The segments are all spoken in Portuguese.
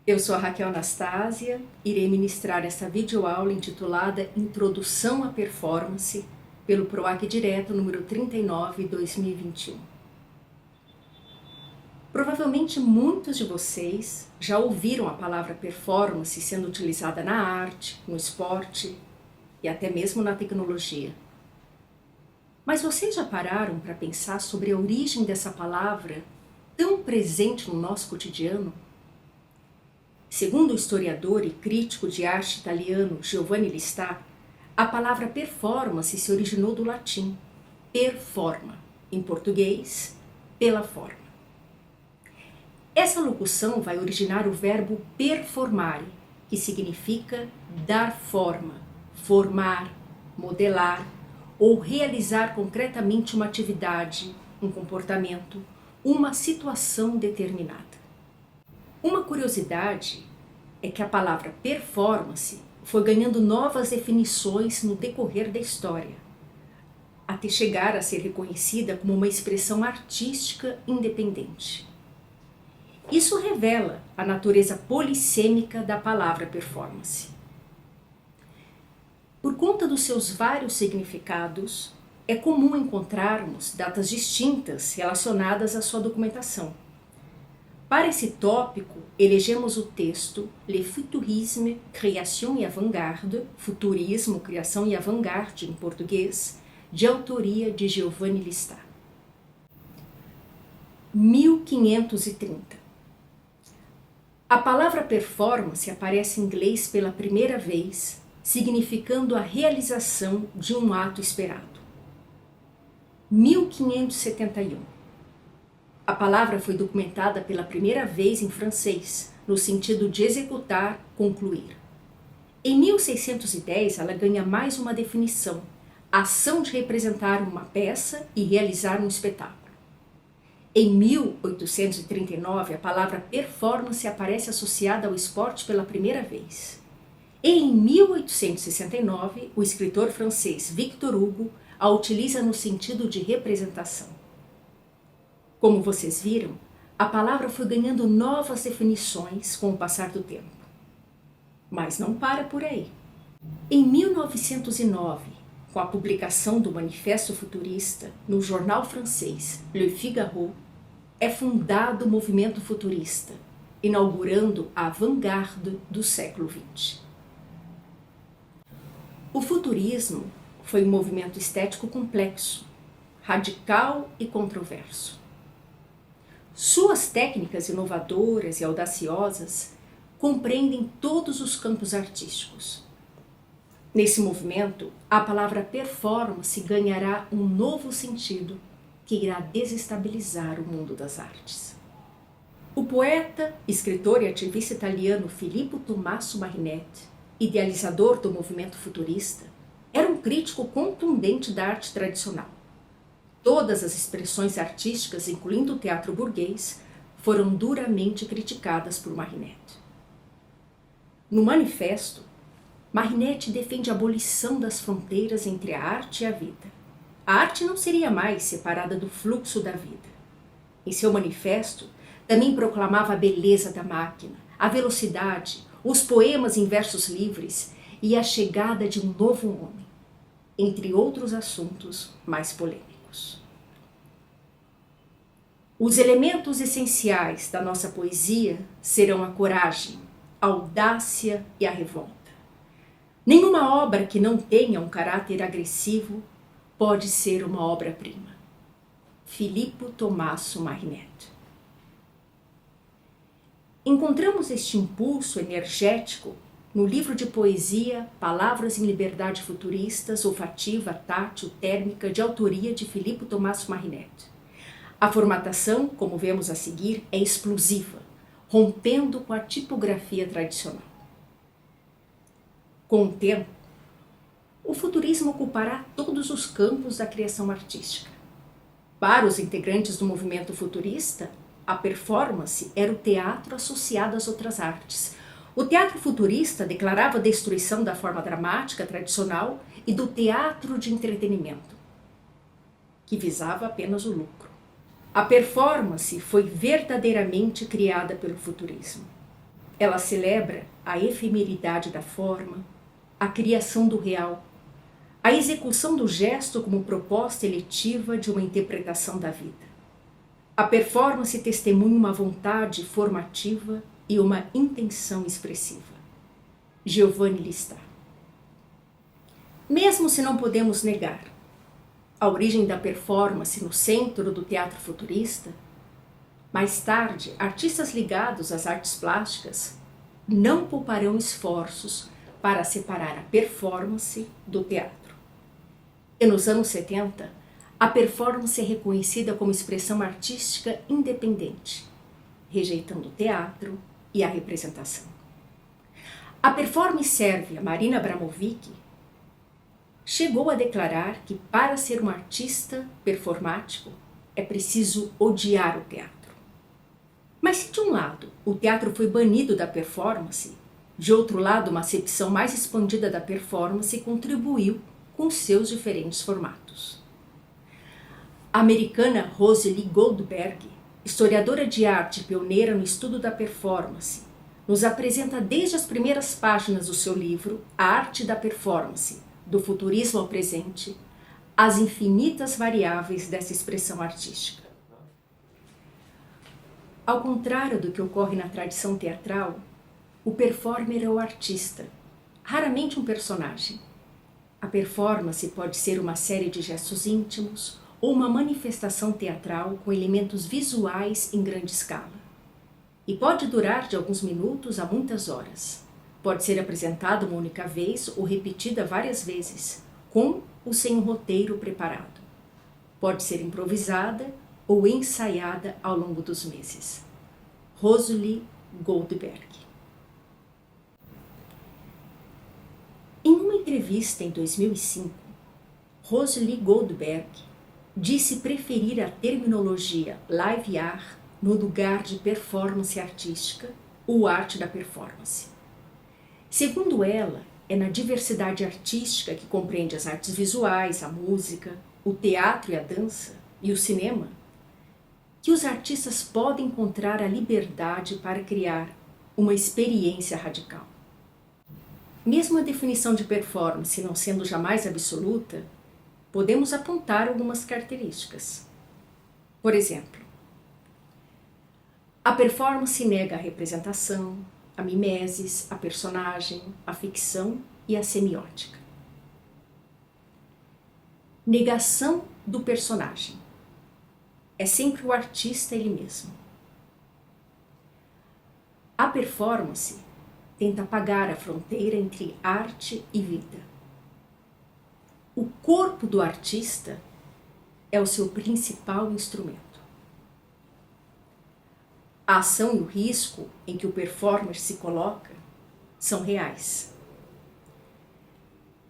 Eu sou a Raquel Anastásia, irei ministrar essa videoaula intitulada Introdução à Performance, pelo PROAC Direto número 39/2021. Provavelmente muitos de vocês já ouviram a palavra performance sendo utilizada na arte, no esporte e até mesmo na tecnologia. Mas vocês já pararam para pensar sobre a origem dessa palavra tão presente no nosso cotidiano? Segundo o historiador e crítico de arte italiano Giovanni Listà, a palavra performance se originou do latim per forma, em português, pela forma. Essa locução vai originar o verbo performare, que significa dar forma, formar, modelar ou realizar concretamente uma atividade, um comportamento, uma situação determinada. Uma curiosidade é que a palavra performance foi ganhando novas definições no decorrer da história, até chegar a ser reconhecida como uma expressão artística independente. Isso revela a natureza polissêmica da palavra performance. Por conta dos seus vários significados, é comum encontrarmos datas distintas relacionadas à sua documentação. Para esse tópico, elegemos o texto Le Futurisme, Création et Avant-Garde, Futurismo, Criação e Avant-Garde, em português, de autoria de Giovanni Listà. 1530. A palavra performance aparece em inglês pela primeira vez, significando a realização de um ato esperado. 1571. A palavra foi documentada pela primeira vez em francês, no sentido de executar, concluir. Em 1610, ela ganha mais uma definição: ação de representar uma peça e realizar um espetáculo. Em 1839, a palavra performance aparece associada ao esporte pela primeira vez. E em 1869, o escritor francês Victor Hugo a utiliza no sentido de representação. Como vocês viram, a palavra foi ganhando novas definições com o passar do tempo. Mas não para por aí. Em 1909, com a publicação do Manifesto Futurista no jornal francês Le Figaro, é fundado o movimento futurista, inaugurando a avant-garde do século XX. O futurismo foi um movimento estético complexo, radical e controverso. Suas técnicas inovadoras e audaciosas compreendem todos os campos artísticos. Nesse movimento, a palavra performance ganhará um novo sentido que irá desestabilizar o mundo das artes. O poeta, escritor e ativista italiano Filippo Tommaso Marinetti, idealizador do movimento futurista, era um crítico contundente da arte tradicional. Todas as expressões artísticas, incluindo o teatro burguês, foram duramente criticadas por Marinetti. No manifesto, Marinetti defende a abolição das fronteiras entre a arte e a vida. A arte não seria mais separada do fluxo da vida. Em seu manifesto, também proclamava a beleza da máquina, a velocidade, os poemas em versos livres e a chegada de um novo homem, entre outros assuntos mais polêmicos. Os elementos essenciais da nossa poesia serão a coragem, a audácia e a revolta. Nenhuma obra que não tenha um caráter agressivo pode ser uma obra-prima. Filippo Tommaso Marinetti. Encontramos este impulso energético no livro de poesia Palavras em Liberdade Futuristas, Olfativa, Tátil, Térmica, de autoria de Filippo Tommaso Marinetti. A formatação, como vemos a seguir, é explosiva, rompendo com a tipografia tradicional. Com o tempo, o futurismo ocupará todos os campos da criação artística. Para os integrantes do movimento futurista, a performance era o teatro associado às outras artes. O teatro futurista declarava a destruição da forma dramática tradicional e do teatro de entretenimento, que visava apenas o lucro. A performance foi verdadeiramente criada pelo futurismo. Ela celebra a efemeridade da forma, a criação do real, a execução do gesto como proposta eletiva de uma interpretação da vida. A performance testemunha uma vontade formativa e uma intenção expressiva. Giovanni Lista. Mesmo se não podemos negar a origem da performance no centro do teatro futurista, mais tarde, artistas ligados às artes plásticas não pouparão esforços para separar a performance do teatro. E nos anos 70, a performance é reconhecida como expressão artística independente, rejeitando o teatro e a representação. A performance sérvia Marina Abramovic chegou a declarar que para ser um artista performático é preciso odiar o teatro. Mas se de um lado o teatro foi banido da performance, de outro lado uma acepção mais expandida da performance contribuiu com seus diferentes formatos. A americana Rosalie Goldberg, historiadora de arte pioneira no estudo da performance, nos apresenta desde as primeiras páginas do seu livro A Arte da Performance, do futurismo ao presente, as infinitas variáveis dessa expressão artística. Ao contrário do que ocorre na tradição teatral, o performer é o artista, raramente um personagem. A performance pode ser uma série de gestos íntimos ou uma manifestação teatral com elementos visuais em grande escala. E pode durar de alguns minutos a muitas horas. Pode ser apresentada uma única vez ou repetida várias vezes, com ou sem um roteiro preparado. Pode ser improvisada ou ensaiada ao longo dos meses. Rosalie Goldberg. Em uma entrevista em 2005, Rosalie Goldberg disse preferir a terminologia live art no lugar de performance artística ou arte da performance. Segundo ela, é na diversidade artística que compreende as artes visuais, a música, o teatro e a dança e o cinema, que os artistas podem encontrar a liberdade para criar uma experiência radical. Mesmo a definição de performance não sendo jamais absoluta, podemos apontar algumas características. Por exemplo, a performance nega a representação, a mimesis, a personagem, a ficção e a semiótica. Negação do personagem. É sempre o artista ele mesmo. A performance tenta apagar a fronteira entre arte e vida. O corpo do artista é o seu principal instrumento. A ação e o risco em que o performer se coloca são reais.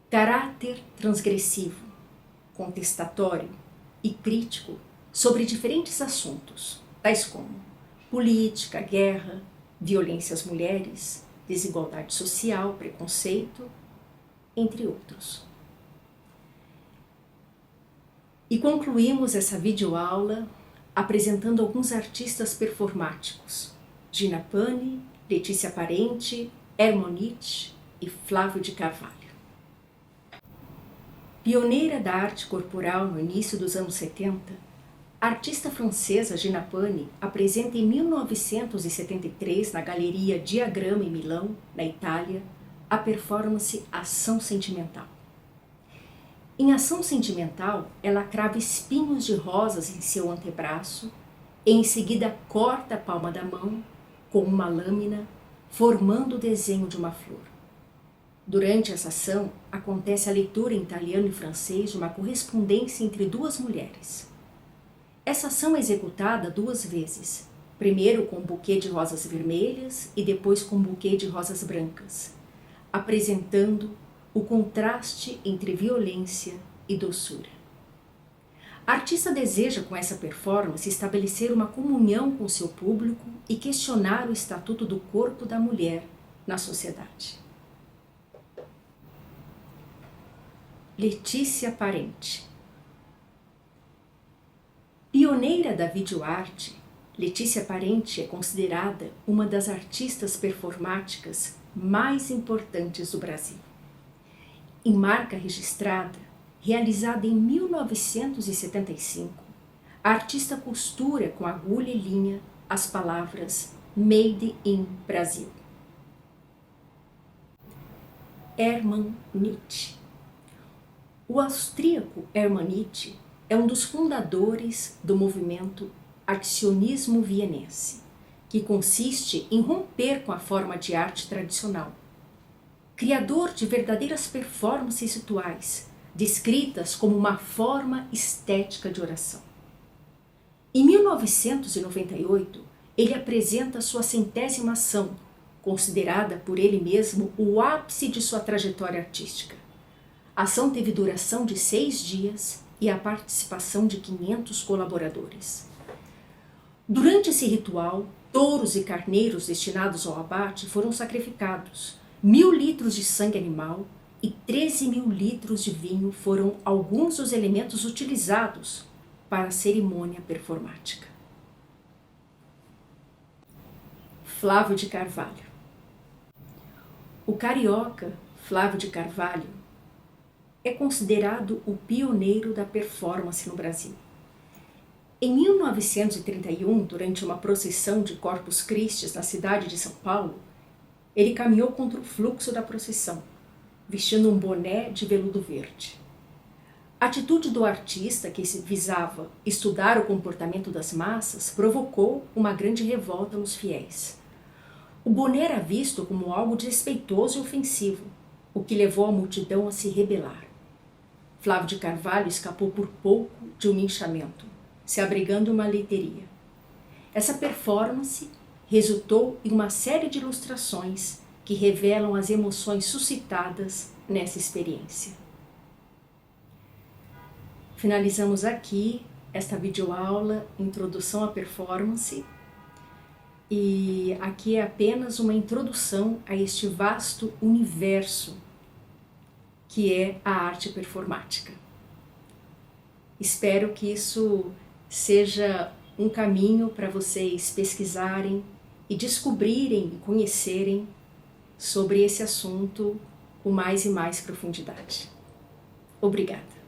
Caráter transgressivo, contestatório e crítico sobre diferentes assuntos, tais como política, guerra, violência às mulheres, desigualdade social, preconceito, entre outros. E concluímos essa videoaula apresentando alguns artistas performáticos: Gina Pani, Letícia Parente, Hermonite e Flávio de Carvalho. Pioneira da arte corporal no início dos anos 70, a artista francesa Gina Pani apresenta em 1973 na Galeria Diagrama em Milão, na Itália, a performance Ação Sentimental. Em Ação Sentimental, ela crava espinhos de rosas em seu antebraço e em seguida corta a palma da mão com uma lâmina, formando o desenho de uma flor. Durante essa ação, acontece a leitura em italiano e francês de uma correspondência entre duas mulheres. Essa ação é executada 2 vezes, primeiro com um buquê de rosas vermelhas e depois com um buquê de rosas brancas, apresentando o contraste entre violência e doçura. A artista deseja, com essa performance, estabelecer uma comunhão com seu público e questionar o estatuto do corpo da mulher na sociedade. Letícia Parente. Pioneira da videoarte, Letícia Parente é considerada uma das artistas performáticas mais importantes do Brasil. Em marca registrada, realizada em 1975, a artista costura com agulha e linha as palavras Made in Brasil. Hermann Nietzsche. O austríaco Hermann Nietzsche é um dos fundadores do movimento Accionismo Vienense, que consiste em romper com a forma de arte tradicional. Criador de verdadeiras performances rituais, descritas como uma forma estética de oração. Em 1998, ele apresenta sua 100ª ação, considerada por ele mesmo o ápice de sua trajetória artística. A ação teve duração de 6 dias e a participação de 500 colaboradores. Durante esse ritual, touros e carneiros destinados ao abate foram sacrificados, 1.000 litros de sangue animal e 13.000 litros de vinho foram alguns dos elementos utilizados para a cerimônia performática. Flávio de Carvalho. O carioca Flávio de Carvalho é considerado o pioneiro da performance no Brasil. Em 1931, durante uma procissão de Corpus Christi na cidade de São Paulo, ele caminhou contra o fluxo da procissão, vestindo um boné de veludo verde. A atitude do artista, que visava estudar o comportamento das massas, provocou uma grande revolta nos fiéis. O boné era visto como algo desrespeitoso e ofensivo, o que levou a multidão a se rebelar. Flávio de Carvalho escapou por pouco de um linchamento, se abrigando em uma leiteria. Essa performance resultou em uma série de ilustrações que revelam as emoções suscitadas nessa experiência. Finalizamos aqui esta videoaula Introdução à Performance, e aqui é apenas uma introdução a este vasto universo que é a arte performática. Espero que isso seja um caminho para vocês pesquisarem e descobrirem e conhecerem sobre esse assunto com mais e mais profundidade. Obrigada.